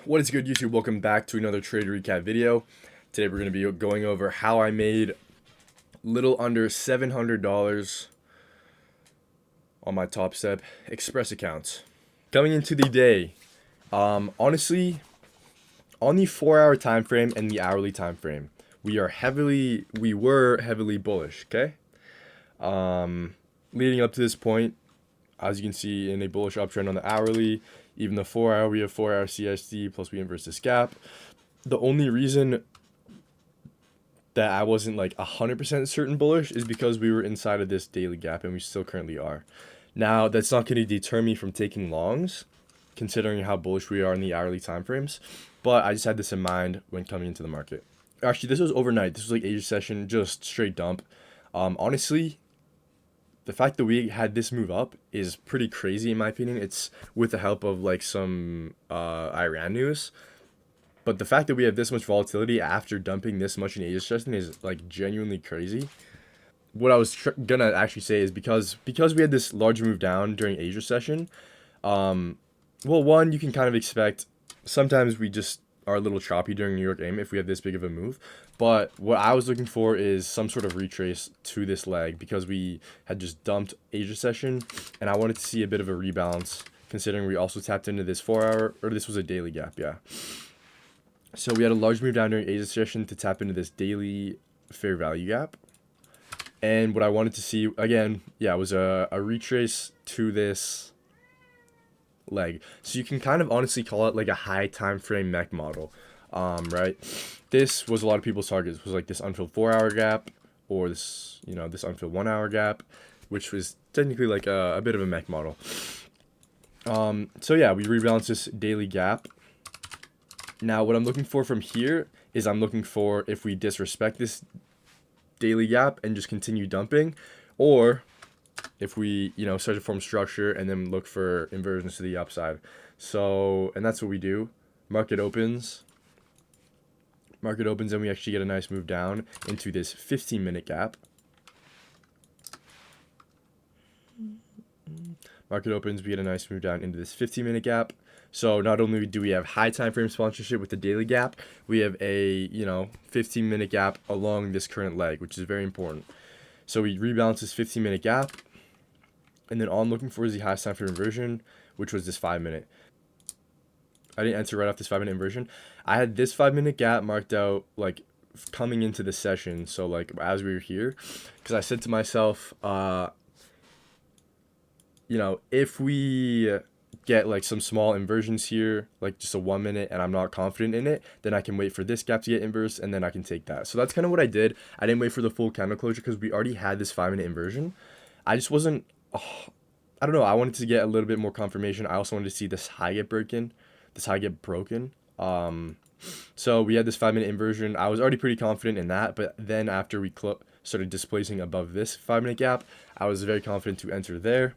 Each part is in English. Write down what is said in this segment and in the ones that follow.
What is good, YouTube? Welcome back to another trade recap video. Today we're going to be going over how I made little under $700 on my Top Step Express accounts. Coming into the day, honestly, on the 4-hour time frame and the hourly time frame, we were heavily bullish. Okay, leading up to this point, as you can see in a bullish uptrend on the hourly. Even the 4-hour, we have 4-hour CSD plus we inverse this gap. The only reason that I wasn't like 100% certain bullish is because we were inside of this daily gap, and we still currently are. Now, that's not going to deter me from taking longs, considering how bullish we are in the hourly time frames. But I just had this in mind when coming into the market. Actually, this was overnight. This was like Asia session, just straight dump. Honestly, the fact that we had this move up is pretty crazy in my opinion. It's with the help of like some Iran news. But the fact that we have this much volatility after dumping this much in Asia session is like genuinely crazy. What I was gonna actually say is because we had this large move down during Asia session, well, one, you can kind of expect sometimes we just are a little choppy during New York AIM if we have this big of a move. But what I was looking for is some sort of retrace to this leg because we had just dumped Asia session, and I wanted to see a bit of a rebalance considering we also tapped into this 4-hour, or this was a daily gap, yeah. So we had a large move down during Asia session to tap into this daily fair value gap. And what I wanted to see, again, yeah, was a retrace to this leg. So you can kind of honestly call it like a high time frame mech model, right? This was a lot of people's targets. It was like this unfilled 4-hour gap, or this, this unfilled 1-hour gap, which was technically like a bit of a mech model. So yeah, we rebalanced this daily gap. Now, what I'm looking for from here is I'm looking for if we disrespect this daily gap and just continue dumping, or if we, start to form structure and then look for inversions to the upside. So, and that's what we do. Market opens, and we actually get a nice move down into this 15-minute gap. Market opens, we get a nice move down into this 15-minute gap. So not only do we have high time frame sponsorship with the daily gap, we have a 15-minute gap along this current leg, which is very important. So we rebalance this 15-minute gap, and then all I'm looking for is the highest time frame inversion, which was this 5-minute. I didn't enter right off this 5-minute inversion. I had this 5-minute gap marked out like coming into the session. So like as we were here, because I said to myself, if we get like some small inversions here, like just a 1-minute, and I'm not confident in it, then I can wait for this gap to get inverse, and then I can take that. So that's kind of what I did. I didn't wait for the full candle closure because we already had this 5-minute inversion. I just wasn't, I don't know, I wanted to get a little bit more confirmation. I also wanted to see this high get broken. So we had this 5-minute inversion. I was already pretty confident in that, but then after we started displacing above this 5-minute gap, I was very confident to enter there.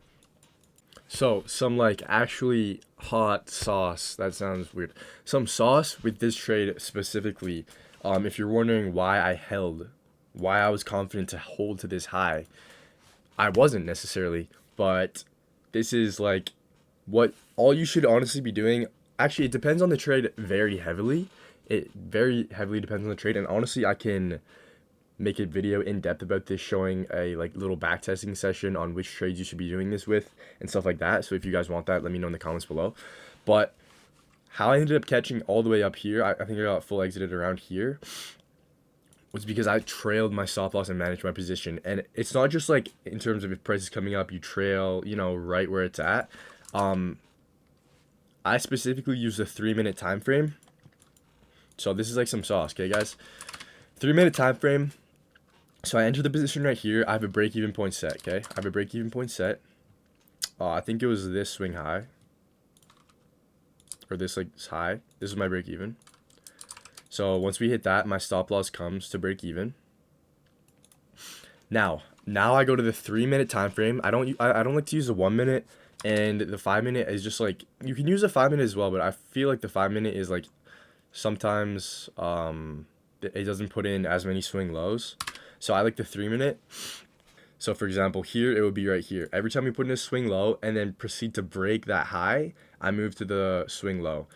So, some like actually hot sauce, that sounds weird. Some sauce with this trade specifically. If you're wondering why I was confident to hold to this high, I wasn't necessarily, but this is like what all you should honestly be doing. Actually, it depends on the trade very heavily. It very heavily depends on the trade, and honestly, I can make a video in depth about this, showing a like little back testing session on which trades you should be doing this with and stuff like that. So if you guys want that, let me know in the comments below. But how I ended up catching all the way up here, I think I got full exited around here, was because I trailed my stop loss and managed my position. And it's not just like in terms of if price is coming up, you trail, right where it's at. I specifically use a 3-minute time frame. So this is like some sauce, okay, guys? 3-minute time frame. So I enter the position right here. I have a break-even point set, okay? I have a break-even point set. I think it was this swing high. Or this like high. This is my break-even. So once we hit that, my stop loss comes to break-even. Now I go to the 3-minute time frame. I don't like to use the 1-minute, and the 5-minute is just like, you can use a 5-minute as well, but I feel like the 5-minute is like sometimes it doesn't put in as many swing lows. So I like the 3-minute. So for example, here it would be right here. Every time we put in a swing low and then proceed to break that high, I move to the swing low.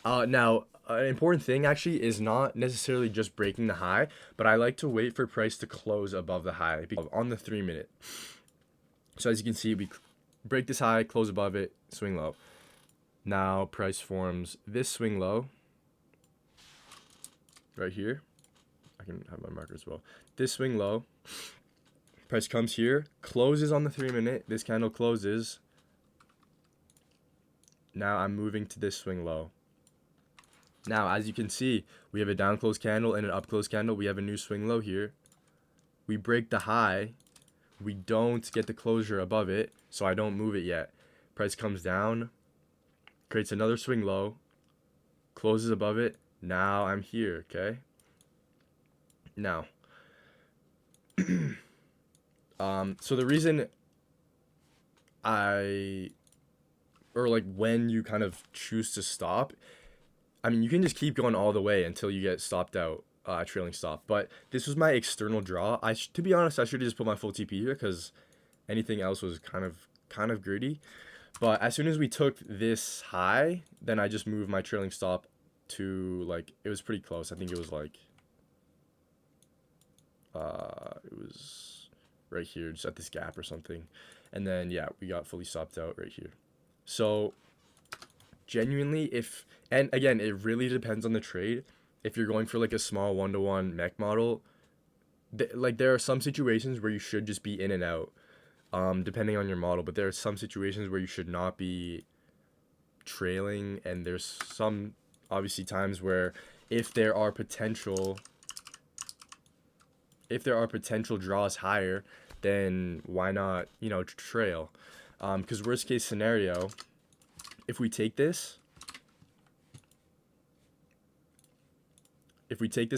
Now, an important thing actually is not necessarily just breaking the high, but I like to wait for price to close above the high on the 3 minute. So as you can see, we break this high, close above it, swing low. Now price forms this swing low right here. I can have my marker as well. This swing low. Price comes here, closes on the 3 minute. This candle closes. Now I'm moving to this swing low. Now, as you can see, we have a down close candle and an up close candle. We have a new swing low here. We break the high. We don't get the closure above it, so I don't move it yet. Price comes down, creates another swing low, closes above it. Now I'm here, okay? Now, so the reason when you kind of choose to stop, I mean, you can just keep going all the way until you get stopped out, trailing stop. But this was my external draw. To be honest, I should have just put my full TP here because anything else was kind of greedy. But as soon as we took this high, then I just moved my trailing stop to like, it was pretty close. I think it was like, it was right here, just at this gap or something. And then yeah, we got fully stopped out right here. So genuinely, and again, it really depends on the trade. If you're going for like a small 1-to-1 mech model, like there are some situations where you should just be in and out, depending on your model. But there are some situations where you should not be trailing, and there's some obviously times where if there are potential draws higher, then why not, trail? Because worst case scenario, if we take this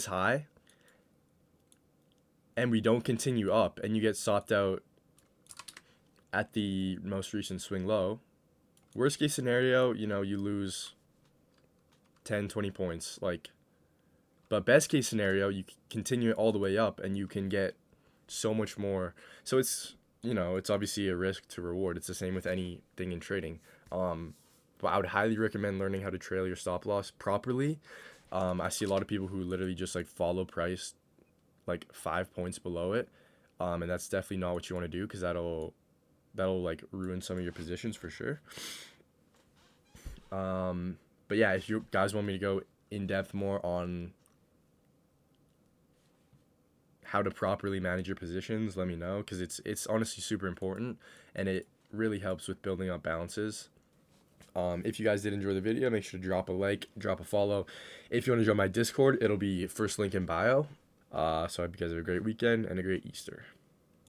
high and we don't continue up and you get stopped out at the most recent swing low, worst case scenario, you lose 10, 20 points. But best case scenario, you continue it all the way up and you can get so much more. So it's obviously a risk to reward. It's the same with anything in trading. But I would highly recommend learning how to trail your stop loss properly. I see a lot of people who literally just like follow price like 5 points below it. And that's definitely not what you want to do because that'll like ruin some of your positions for sure. But yeah, if you guys want me to go in depth more on how to properly manage your positions, let me know because it's honestly super important and it really helps with building up balances. If you guys did enjoy the video, make sure to drop a like, drop a follow. If you want to join my Discord, it'll be first link in bio. So I hope you guys have a great weekend and a great Easter.